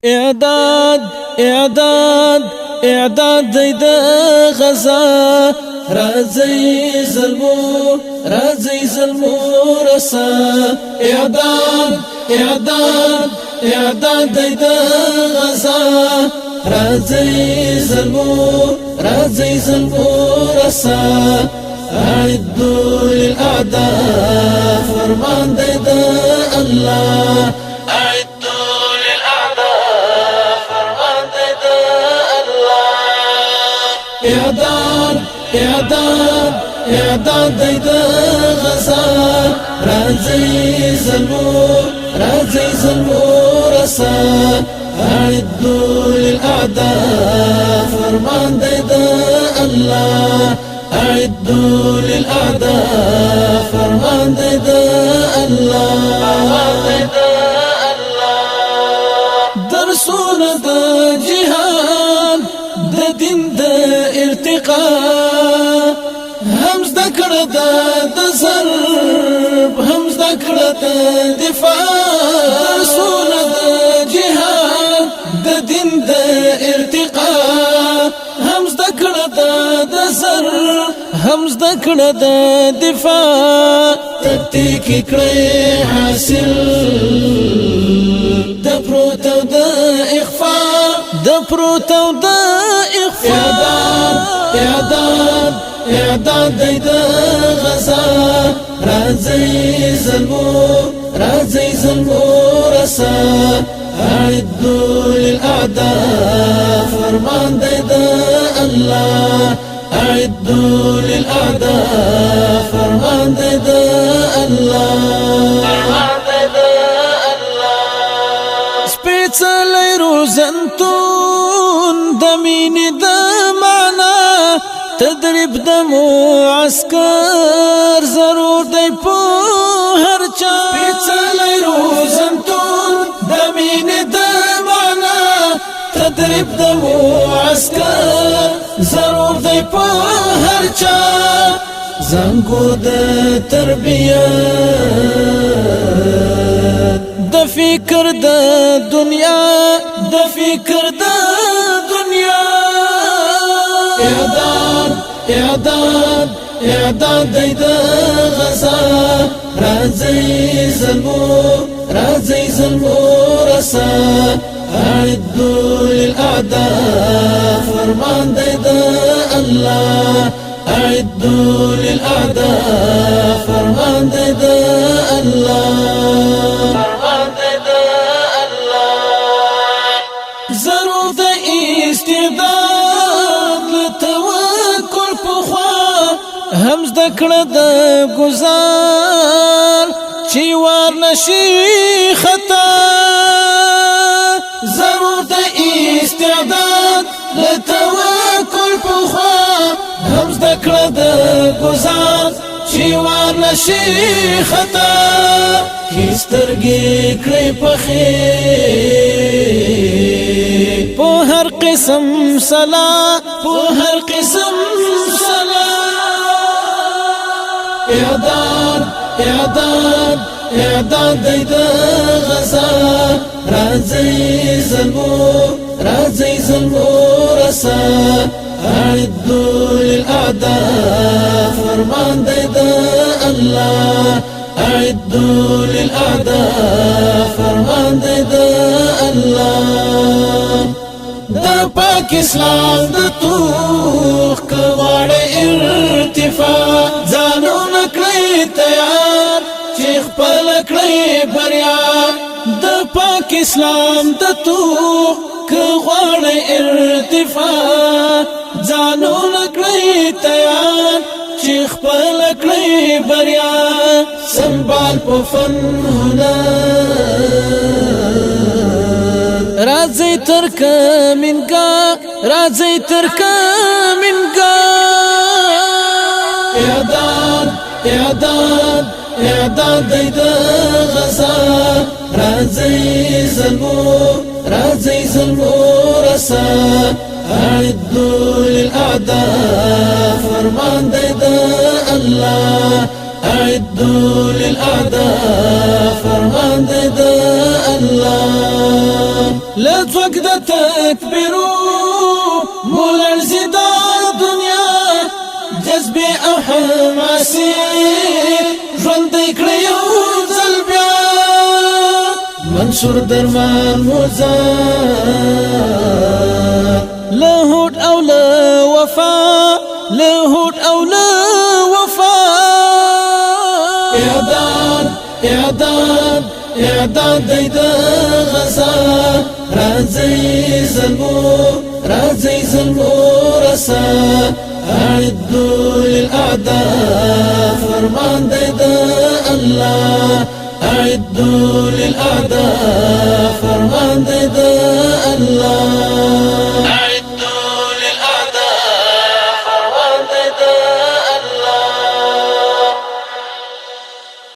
اعداد اعداد اعداد د غزا رازي ظلمو رسا اعداد اعداد اعداد د غزا رازي ظلمو رسا اعدوا للأعداء فرمان د الله اعداد د غزا رازي ظلمو رسا اعدوا للأعداء فرمان د الله اعدوا للأعداء فرمان د الله درسونه د جهاد د دین د ارتقا هم ذکر د ضرب هم ذکر د دفاع درسونه د جهاد د دین د ارتقا هم ذکر د ضرب هم ذکر د دفاع تکتیک کړی حاصل د پروت او د اخفاء د پروت او د اخفاء اعداد د غزا رازي ظلمو رسا اعدوا للأعداء فرمان د الله اعدوا للأعداء فرمان د الله سپیڅلی روزنتون د مینې د معنا تدریب د معسکر ضرور دی په هر چا سپیڅلی روزنتون د مینې د معنا تدریب د معسکر ضرور دی په هر چا زنګور د تربیت د فکر د دنیا د فکر د دنیا اعداد د غزا رازي ظلمو رسا اعدوا للأعداء فرمان د الله اعدوا للأعداء فرمان د الله ضرور د استعداد لتوکل پخوا هم ذکر د گزار چی وار نشي خطا ضرور د استعداد لتوکل پخوا هم ذکر د گزار چی وار نشي خطا کسترګي کړي پخې په هر قسم صلا په هر قسم صلا اعداد د غزا رازي ظلمو رسا اعدوا للأعداء فرمان د الله اعدوا للأعداء فرمان د الله د پاک اسلام د توخ کواړه ارتفاع ځانو نکړی تیار چې خپل کړی بریا د پاک اسلام د توخ کواړه ارتفاع ځانو نکړی تیار چې خپل کړی بریا سنبال په فن هنر رازي ترک منگا رازي ترک منگا اعداد د غزا رازي ظلمو رسا اعدوا للأعداء فرمان د الله اعدوا للأعداء فرمان د الله لځوک د تکبیرو مولړ زیدا دنیا جذبه او حماسي ژوند کړی یو ځل بیا منصور درمان موزان له هوډ او له وفا له هوډ او له وفا اعداد دی د غزا راځي ظلمو رسا اعدوا للأعداء فرمان دی د الله اعدوا للأعداء فرمان دی د الله